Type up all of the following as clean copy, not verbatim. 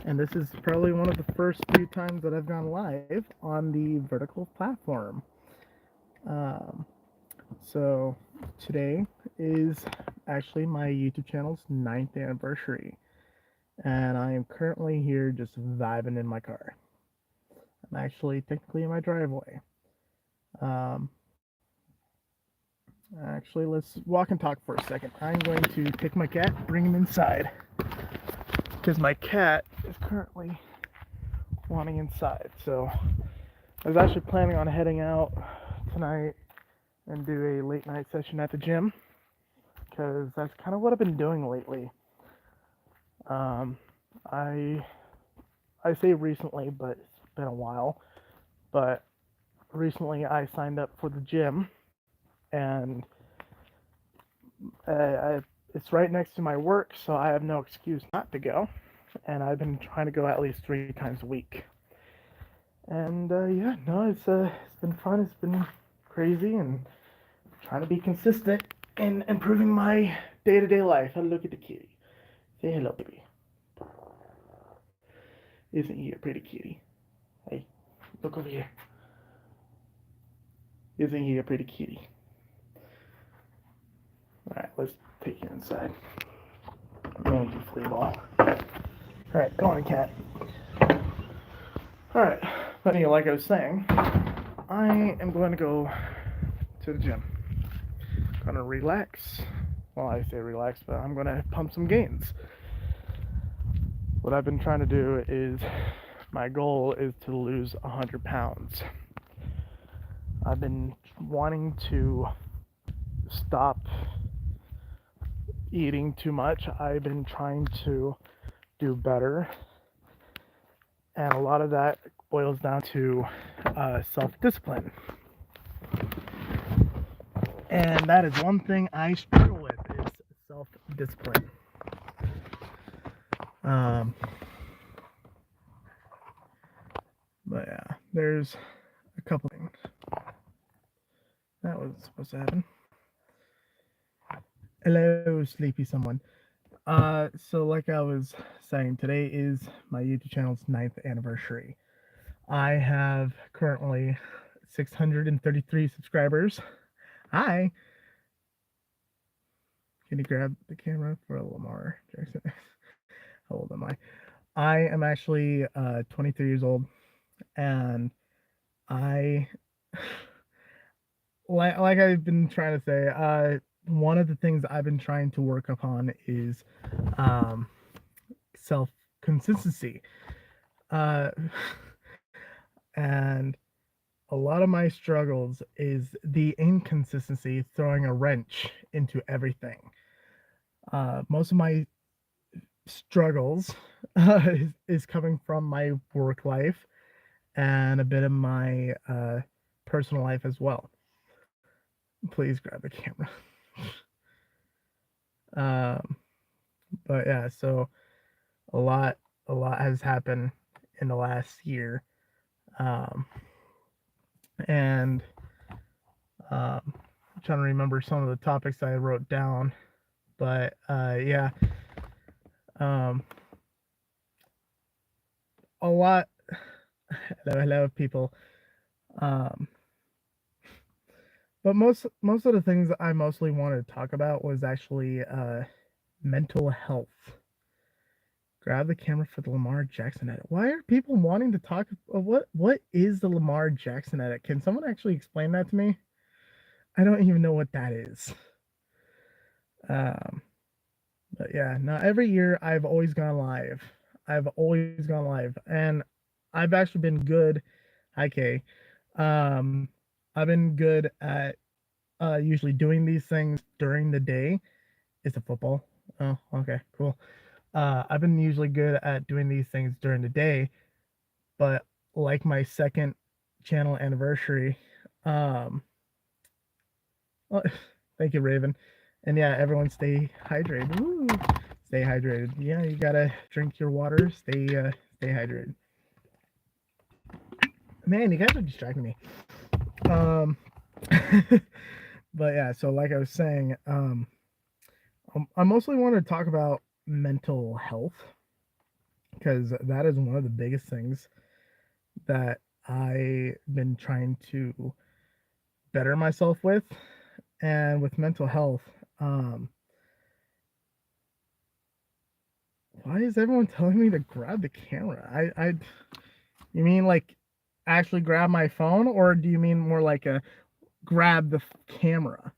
and this is probably one of the first few times that I've gone live on the vertical platform. Um, so today is actually my YouTube channel's ninth anniversary, and I am currently here just vibing in my car. I'm actually technically in my driveway. Um, actually, let's walk and talk for a second. I'm going to take my cat, bring him inside, because my cat is currently wanting inside. So I was actually planning on heading out tonight and do a late night session at the gym because that's kind of what I've been doing lately. Um, I I say recently, but it's been a while. But recently I signed up for the gym, and it's right next to my work, so I have no excuse not to go. And I've been trying to go at least 3 times a week. And yeah, no, it's been fun. It's been crazy, and trying to be consistent in improving my day-to-day life. Oh, look at the kitty. Say hello, baby. Isn't he a pretty kitty? Hey, look over here. Isn't he a pretty kitty? Alright, let's take you inside. Man, you flea ball. Alright, go on, cat. Alright, but anyway, like I was saying, I am going to go to the gym. Gonna relax. Well, I say relax, but I'm gonna pump some gains. What I've been trying to do is, my goal is to lose 100 pounds. I've been wanting to stop eating too much. I've been trying to do better, and a lot of that boils down to self-discipline. And that is one thing I struggle with, is self-discipline. Um, but yeah, there's a couple things that was supposed to happen. Hello, sleepy someone. So like I was saying, today is my YouTube channel's ninth anniversary. I have currently 633 subscribers. Hi. Can you grab the camera for Lamar Jackson? How old am I? I am actually 23 years old, and I, like I've been trying to say, one of the things I've been trying to work upon is um, self consistency. Uh, and a lot of my struggles is the inconsistency, throwing a wrench into everything. Most of my struggles is coming from my work life and a bit of my personal life as well. Please grab the camera. um, but yeah, so a lot, a lot has happened in the last year, um, and I'm trying to remember some of the topics I wrote down. But yeah, um, a lot. Hello, people. Um, but most of the things I mostly wanted to talk about was actually mental health. Grab the camera for the Lamar Jackson edit. Why are people wanting to talk? What is the Lamar Jackson edit? Can someone actually explain that to me? I don't even know what that is. Um, but yeah, now every year I've always gone live. I've always gone live, and I've actually been good. Hi, Kay. Um, I've been good at usually doing these things during the day. Is it football? Oh, okay, cool. I've been usually good at doing these things during the day, but like my second channel anniversary, um, well, thank you, Raven. And yeah, everyone stay hydrated. Woo! Stay hydrated. Yeah, you gotta drink your water. Stay hydrated. Man, you guys are distracting me. Um, but yeah, so like I was saying, I mostly want to talk about mental health. because that is one of the biggest things that I've been trying to better myself with. And with mental health, um, why is everyone telling me to grab the camera? You mean like actually grab my phone, or do you mean more like a grab the camera?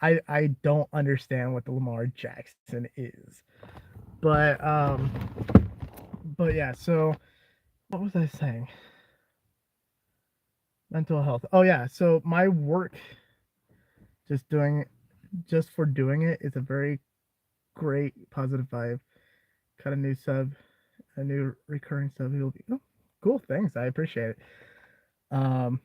I don't understand what the Lamar Jackson is, but um, but yeah. So what was I saying? Mental health. Oh yeah. So my work, just doing, just for doing it, is a very great positive vibe. Got a new sub, a new recurring sub. He'll be, oh, cool. Thanks. I appreciate it. Um,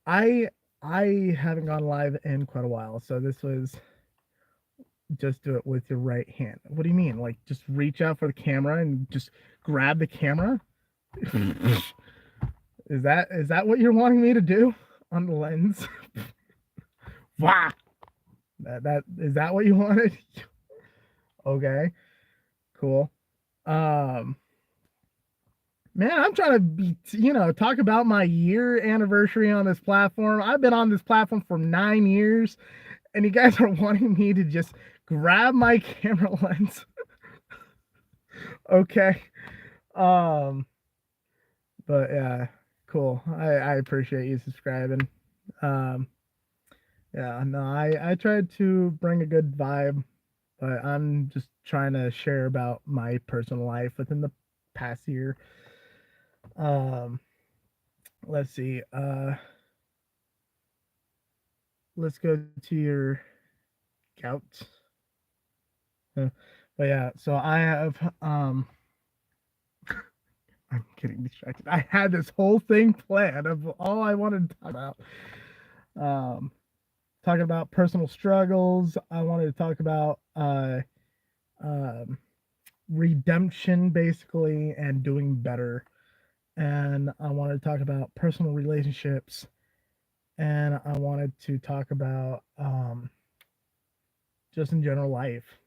I I haven't gone live in quite a while, so this was just do it with your right hand. What do you mean? Like just reach out for the camera and just grab the camera? Is that what you're wanting me to do on the lens? Wow. That is that what you wanted? Okay. Cool. Um Man, I'm trying to be, talk about my year anniversary on this platform. I've been on this platform for 9 years, and you guys are wanting me to just grab my camera lens. Okay. Um, but yeah, cool. I appreciate you subscribing. Um, yeah, no, I tried to bring a good vibe, but I'm just trying to share about my personal life within the past year. Um, let's see. Let's go to your gout. But yeah, so I have I'm getting distracted. I had this whole thing planned of all I wanted to talk about. Um Talking about personal struggles. I wanted to talk about um redemption basically and doing better. And I wanted to talk about personal relationships, and I wanted to talk about just in general life.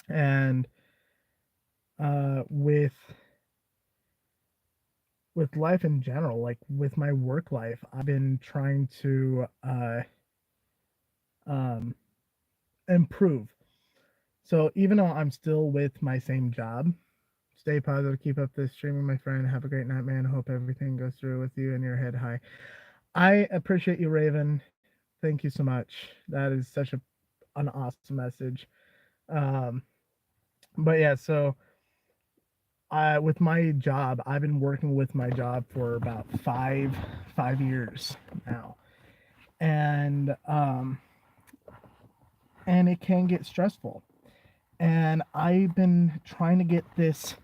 And with life in general, like with my work life, I've been trying to um, improve. So even though I'm still with my same job, stay positive, keep up this streaming, my friend. Have a great night, man. Hope everything goes through with you and your head high. I appreciate you, Raven. Thank you so much. That is such an awesome message. Um, but yeah, so with my job, I've been working with my job for about five years now, and it can get stressful. And I've been trying to get this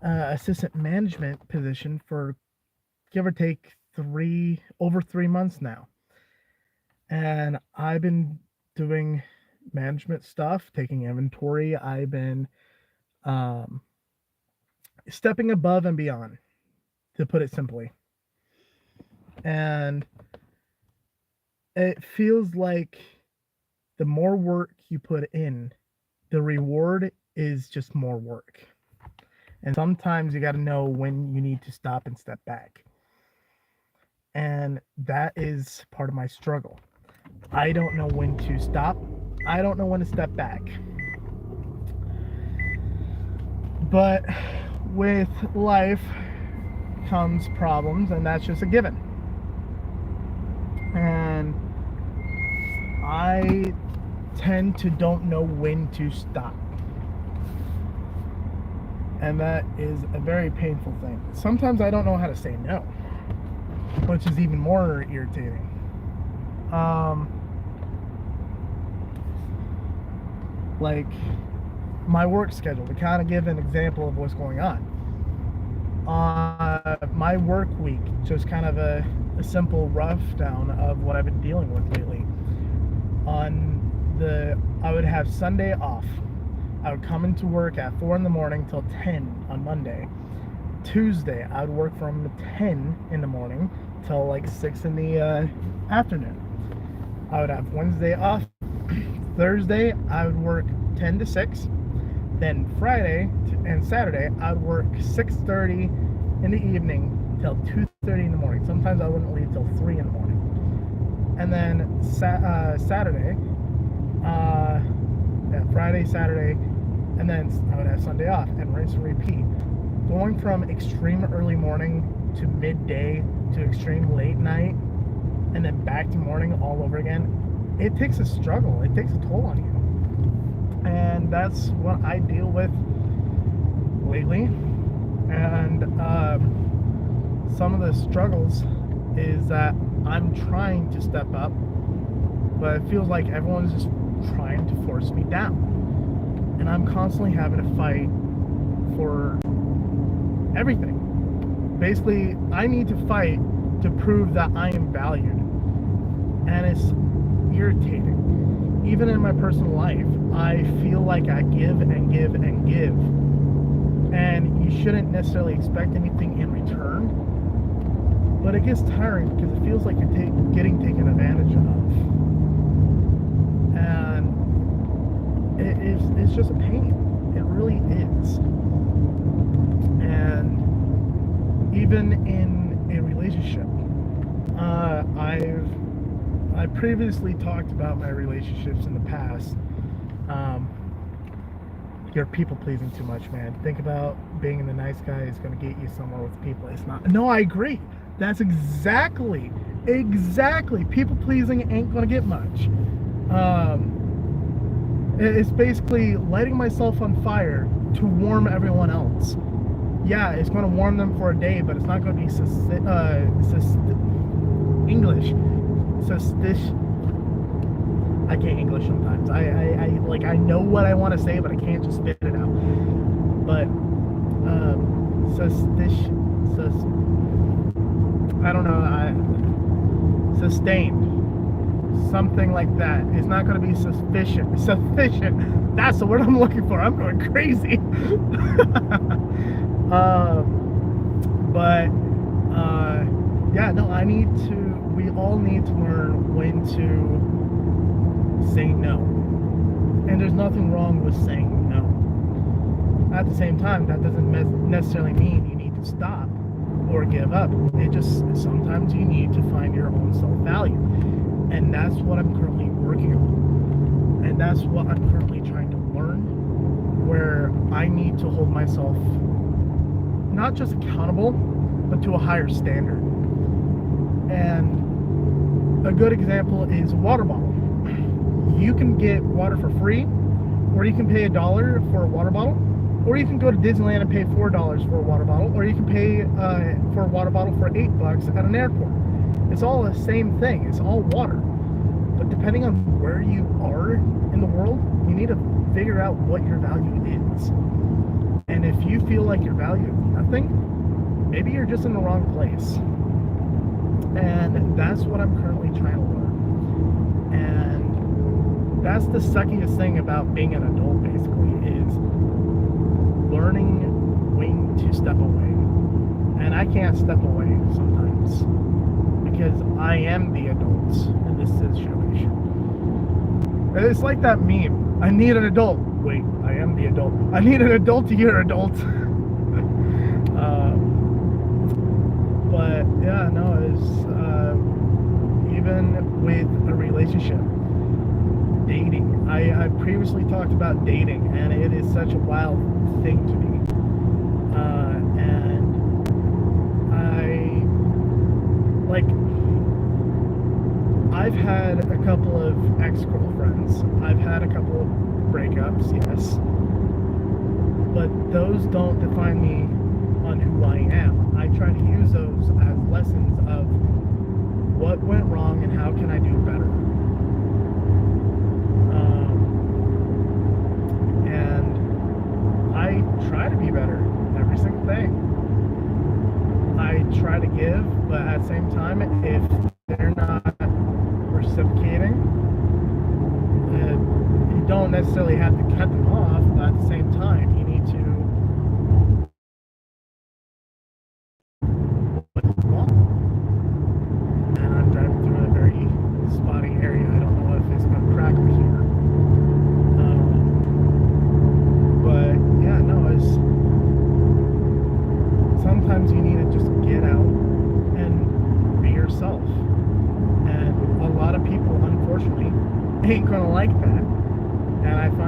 assistant management position for give or take over 3 months now, and I've been doing management stuff, taking inventory. I've been um, stepping above and beyond, to put it simply. And it feels like the more work you put in, the reward is just more work. And sometimes you got to know when you need to stop and step back. And that is part of my struggle. I don't know when to stop. I don't know when to step back. But with life comes problems, and that's just a given. And I tend to don't know when to stop. And that is a very painful thing. Sometimes I don't know how to say no, which is even more irritating. Like my work schedule, to kind of give an example of what's going on. My work week, just kind of a simple rough down of what I've been dealing with lately. I would have Sunday off. I would come into work at 4 in the morning till 10 on Monday. Tuesday, I would work from 10 in the morning till like 6 in the afternoon. I would have Wednesday off. Thursday, I would work 10 to 6. Then Friday and Saturday, I'd work 6:30 in the evening till 2:30 in the morning. Sometimes I wouldn't leave till 3 in the morning. And then Saturday, Friday, Saturday, and then I would have Sunday off, and rinse and repeat. Going from extreme early morning to midday to extreme late night, and then back to morning all over again, it takes a struggle. It takes a toll on you. And that's what I deal with lately. And some of the struggles is that I'm trying to step up, but it feels like everyone's just trying to force me down. And I'm constantly having to fight for everything. Basically, I need to fight to prove that I am valued. And it's irritating. Even in my personal life, I feel like I give and give and give. And you shouldn't necessarily expect anything in return. But it gets tiring because it feels like you're getting taken advantage of. And it's just a pain. It really is. And even in a relationship, I previously talked about my relationships in the past. You're people pleasing too much, man. Think about being the nice guy is going to get you somewhere with people. It's not. No, I agree. That's exactly. People pleasing ain't going to get much. It's basically lighting myself on fire to warm everyone else. Yeah, it's going to warm them for a day, but it's not going to be English. I can't English sometimes. I know what I want to say, but I can't just spit it out. But I don't know. Sustained, something like that. It's not going to be sufficient. Sufficient. That's the word I'm looking for. I'm going crazy. Yeah, no. We all need to learn when to say no. And there's nothing wrong with saying no. At the same time, that doesn't necessarily mean you need to stop or give up. It just, sometimes you need to find your own self-value. And that's what I'm currently working on. And that's what I'm currently trying to learn, where I need to hold myself not just accountable, but to a higher standard. And a good example is a water bottle. You can get water for free, or you can pay $1 for a water bottle, or you can go to Disneyland and pay $4 for a water bottle, or you can pay for a water bottle for $8 at an airport. It's all the same thing. It's all water. But depending on where you are in the world, you need to figure out what your value is. And if you feel like your value is nothing, maybe you're just in the wrong place. And that's what I'm currently trying to learn. And that's the suckiest thing about being an adult, basically, is learning when to step away. And I can't step away sometimes because I am the adult in this situation. It's like that meme. I need an adult. Wait, I am the adult. I need an adult to hear adult. But yeah, no, it's even with a relationship, dating. I previously talked about dating, and it is such a wild thing to me. And I've had a couple of ex-girlfriends. I've had a couple of breakups, yes. But those don't define me on who I am. I try to use those as lessons of what went wrong and how can I do better. And I try to be better every single day. I try to give, but at the same time, if they're not reciprocating, you don't necessarily have to cut them off, but at the same time, you need to and I'm driving through a very spotty area. I don't know if it's going to crack me here.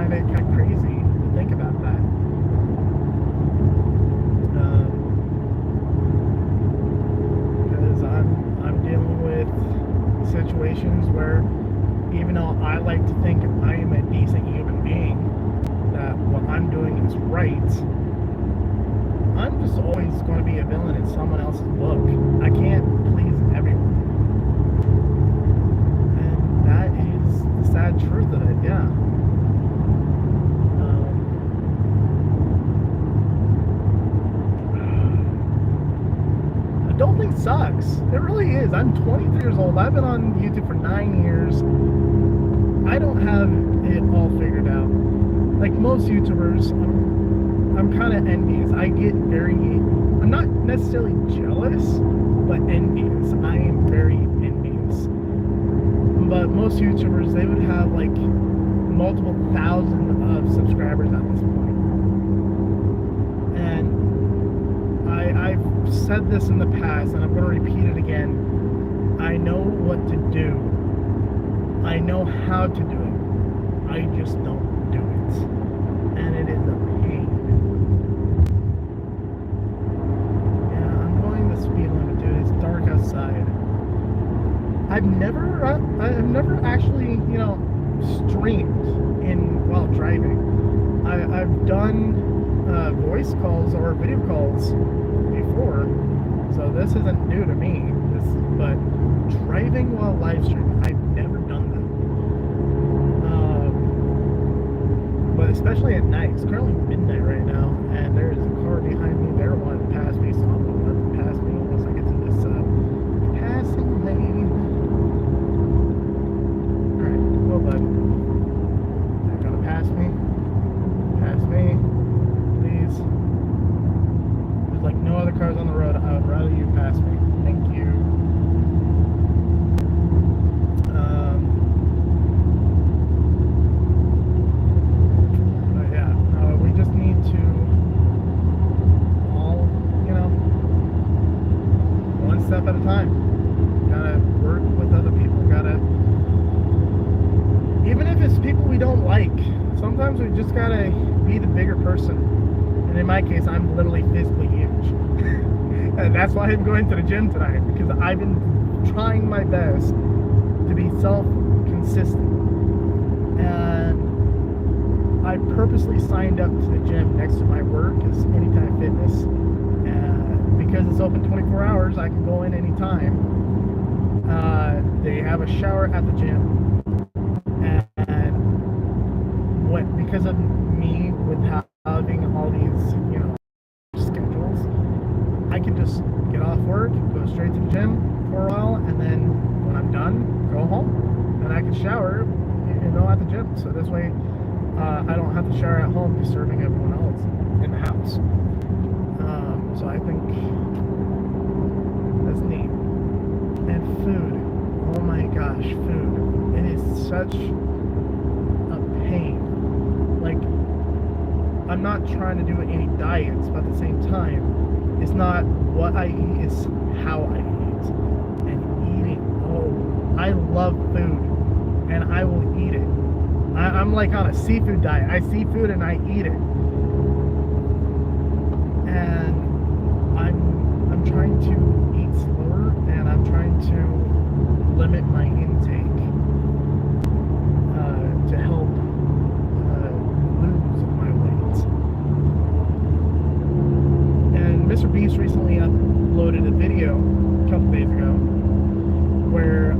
find it kind of crazy to think about that. Because I'm dealing with situations where, even though I like to think I am a decent human being, that what I'm doing is right, I'm just always going to be a villain in someone else's book. I can't please everyone. And that is the sad truth of it, yeah. Adulting sucks. It really is. I'm 23 years old. I've been on YouTube for 9 years. I don't have it all figured out. Like most YouTubers, I'm kind of envious. I get very, I'm not necessarily jealous, but envious. I am very envious. But most YouTubers, they would have like multiple thousand of subscribers at this point. And I've said this in the past, and I'm going to repeat it again. I know what to do. I know how to do it. I just don't do it. And it is a pain. Yeah, I'm going the speed limit, dude. It's dark outside. I've never actually, streamed while driving. I've done voice calls or video calls before, so this isn't new to me. But driving while live streaming, I've never done that. But especially at night. It's currently midnight right now, and there is a car behind me. They're wanting to pass me, so I'm gonna let them pass me once I get to this passing lane. All right, go, bud. They're gonna pass me. Pass me, please. There's like no other cars on the road. I would rather you pass me. Thank you. But yeah, we just need to all, one step at a time. Gotta work with other people. Even if it's people we don't like, sometimes we just gotta be the bigger person. And in my case, I'm literally physically huge. And that's why I'm going to the gym tonight, because I've been trying my best to be self-consistent. And I purposely signed up to the gym next to my work as Anytime Fitness. And because it's open 24 hours, I can go in anytime. They have a shower at the gym. Because of me with having all these, schedules, I can just get off work, go straight to the gym for a while, and then when I'm done, go home, and I can shower, at the gym. So this way, I don't have to shower at home disturbing everyone else in the house. So I think that's neat. And food. Oh my gosh, food. It is such a pain. Like, I'm not trying to do any diets, but at the same time, it's not what I eat, it's how I eat. And eating, I love food, and I will eat it. I'm like on a seafood diet. I see food and I eat it. And I'm trying to eat slower, and I'm trying to limit my intake to help lose my weight. And Mr. Beast recently uploaded a video a couple days ago where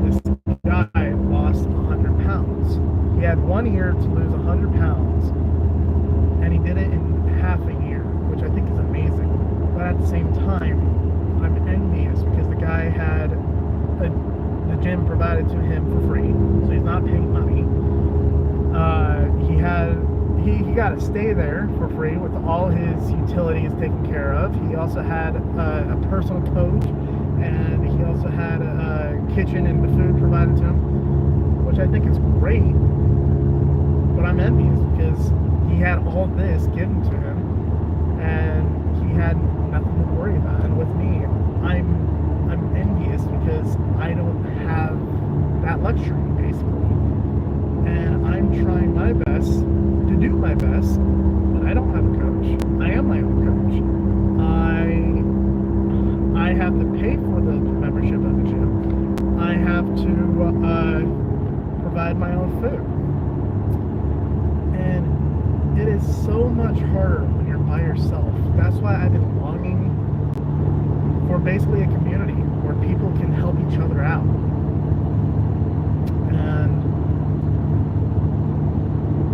this guy lost 100 pounds. He had 1 year to lose 100 pounds, and he did it in half a year, which I think is amazing. But at the same time, I'm envious because the guy had the gym provided to him for free, so he's not paying money. He got to stay there for free with all his utilities taken care of. He also had a personal coach, and he also had a kitchen and the food provided to him, which I think is great. But I'm envious because he had all this given to him, and he had nothing to worry about. And with me, I'm envious because I don't have that luxury, basically. and I'm trying my best to do my best, but I don't have a coach. I am my own coach. I have to pay for the membership of the gym. I have to provide my own food, and it is so much harder when you're by yourself. That's why I've been longing for basically a community where people can help each other out. And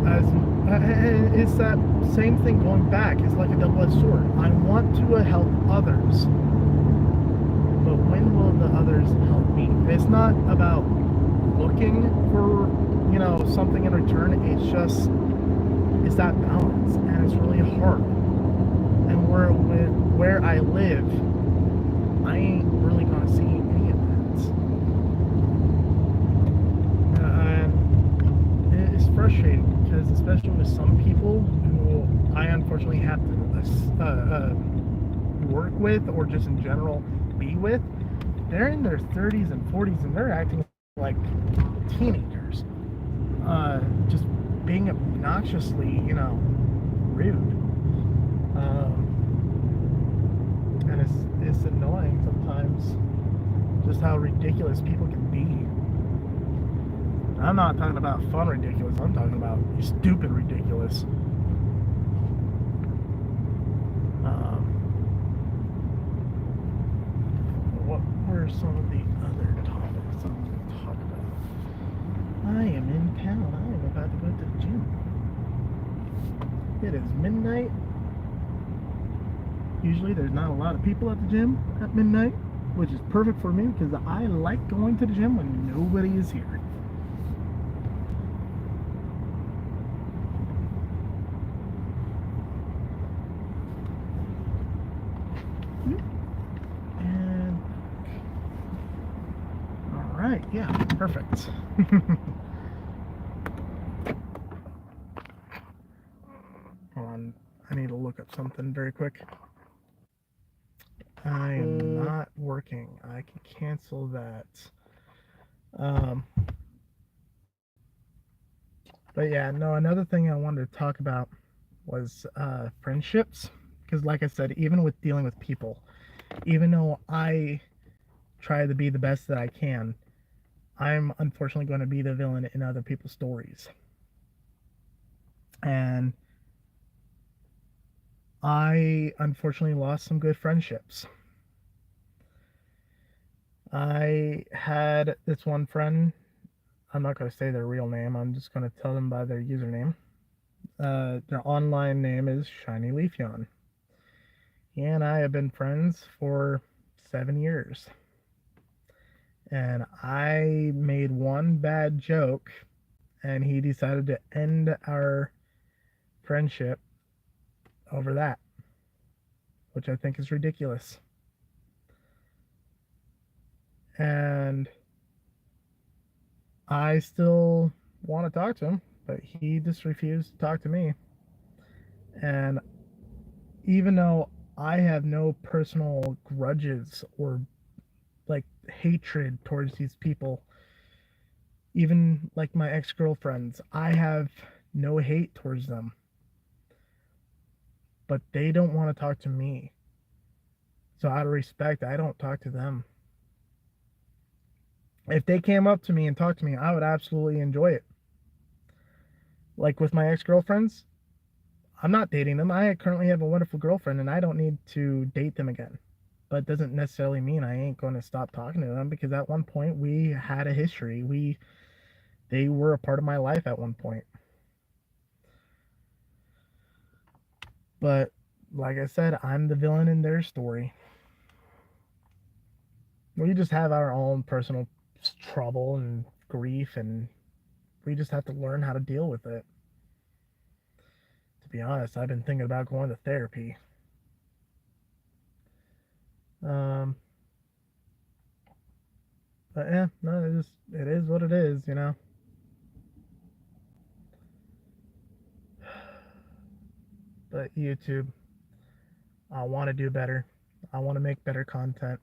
as it's that same thing going back. It's like a double-edged sword. I want to help others, but when will the others help me? It's not about looking for, something in return. It's that balance, and it's really hard. And where I live, I ain't really gonna see any of that. And it's frustrating because, especially with some people who I unfortunately have to work with, or just in general be with, they're in their 30s and 40s, and they're acting like teenagers, just being obnoxiously, rude. And it's annoying sometimes just how ridiculous people can be. I'm not talking about fun ridiculous. I'm talking about stupid ridiculous. What were some of the other topics I want to talk about? I am in town. I am about to go to the gym. It is midnight. Usually there's not a lot of people at the gym at midnight, which is perfect for me because I like going to the gym when nobody is here. And all right, yeah, perfect. Hold on, I need to look up something very quick. I am not working. I can cancel that. But yeah, no, another thing I wanted to talk about was friendships. Because, like I said, even with dealing with people, even though I try to be the best that I can, I'm unfortunately going to be the villain in other people's stories. And I unfortunately lost some good friendships. I had this one friend. I'm not going to say their real name. I'm just going to tell them by their username. Their online name is Shiny Leafeon. He and I have been friends for 7 years. And I made one bad joke, and he decided to end our friendship over that, which I think is ridiculous. And I still want to talk to him, but he just refused to talk to me. And even though I have no personal grudges or like hatred towards these people, even like my ex-girlfriends, I have no hate towards them, but they don't want to talk to me. So out of respect, I don't talk to them. If they came up to me and talked to me, I would absolutely enjoy it. Like with my ex-girlfriends, I'm not dating them. I currently have a wonderful girlfriend, and I don't need to date them again. But it doesn't necessarily mean I ain't going to stop talking to them, because at one point we had a history. They were a part of my life at one point. But like I said, I'm the villain in their story. We just have our own personal trouble and grief, and we just have to learn how to deal with it. To be honest, I've been thinking about going to therapy. Um, but yeah, no, it is what it is. But YouTube, I want to do better. I want to make better content.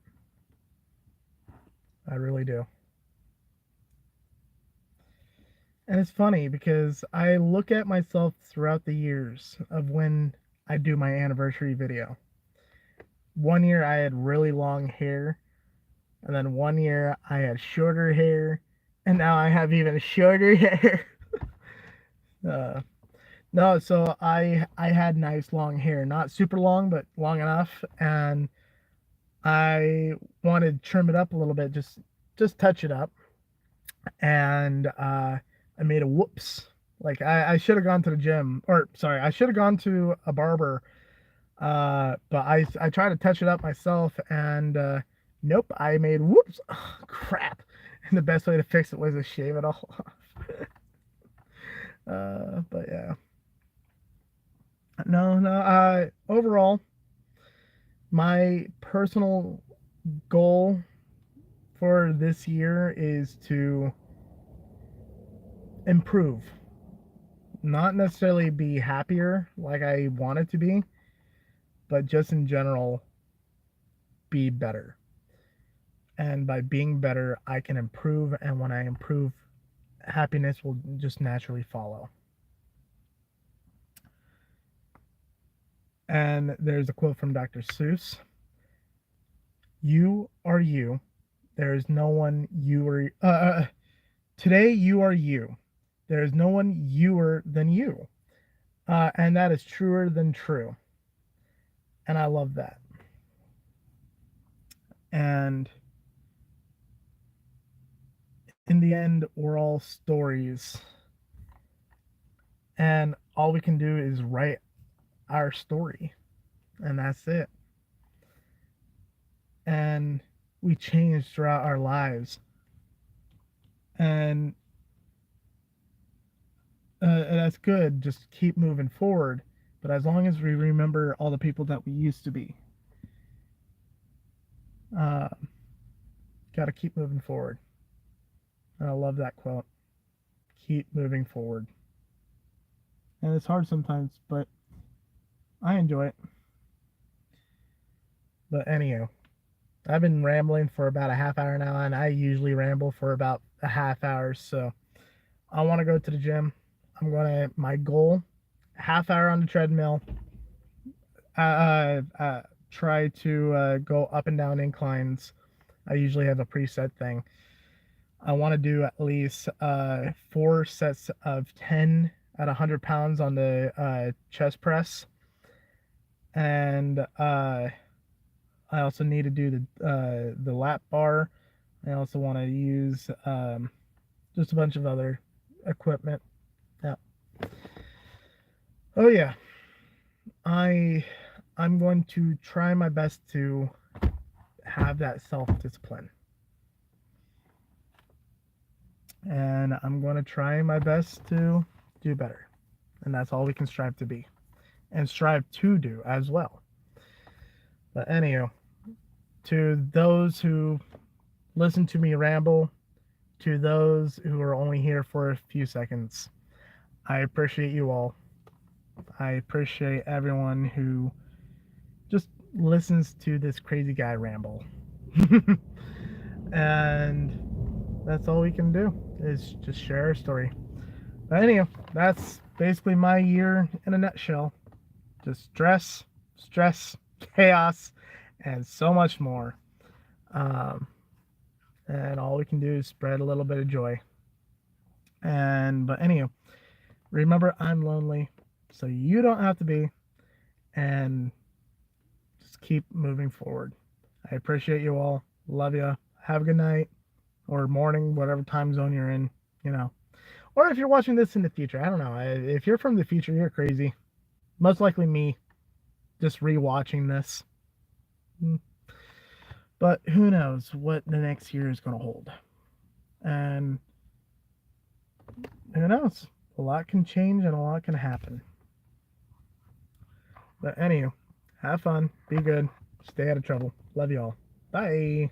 I really do. And it's funny because I look at myself throughout the years of when I do my anniversary video. One year I had really long hair, and then one year I had shorter hair, and now I have even shorter hair. uh, no, so I had nice long hair, not super long, but long enough, and I wanted to trim it up a little bit, just touch it up, and I made a whoops. Like I should have gone to the gym, or sorry, I should have gone to a barber. But I tried to touch it up myself, and nope, I made whoops. Oh, crap. And the best way to fix it was to shave it all off. But yeah, no, no. Overall, my personal goal for this year is to improve, not necessarily be happier like I want it to be, but just in general be better. And by being better, I can improve, and when I improve, happiness will just naturally follow. And there's a quote from Dr. Seuss: "You are you. There is no one you are. Today you are you. There is no one youer than you." And that is truer than true. And I love that. And in the end, we're all stories. And all we can do is write our story. And that's it. And we change throughout our lives. And that's good. Just keep moving forward. But as long as we remember all the people that we used to be, uh, got to keep moving forward. And I love that quote. Keep moving forward. And it's hard sometimes, but I enjoy it. But anyhow, I've been rambling for about a half hour now, and I usually ramble for about a half hour. So I want to go to the gym. My goal, half hour on the treadmill. Try to go up and down inclines. I usually have a preset thing. I want to do at least 4 sets of 10 at 100 pounds on the chest press. And I also need to do the lap bar. I also want to use just a bunch of other equipment. Yeah. Oh yeah. I'm going to try my best to have that self-discipline. And I'm going to try my best to do better. And that's all we can strive to be. And strive to do as well. But anyhow, to those who listen to me ramble, to those who are only here for a few seconds, I appreciate you all. I appreciate everyone who just listens to this crazy guy ramble. And that's all we can do is just share our story. But anyhow, that's basically my year in a nutshell. Just stress, chaos, and so much more. And all we can do is spread a little bit of joy. But anyhow, remember, I'm lonely, so you don't have to be. And just keep moving forward. I appreciate you all. Love you. Have a good night or morning, whatever time zone you're in, you know. Or if you're watching this in the future, I don't know. If you're from the future, you're crazy. Most likely me, just rewatching this. But who knows what the next year is going to hold. And who knows? A lot can change and a lot can happen. But anyway, have fun, be good, stay out of trouble. Love you all. Bye.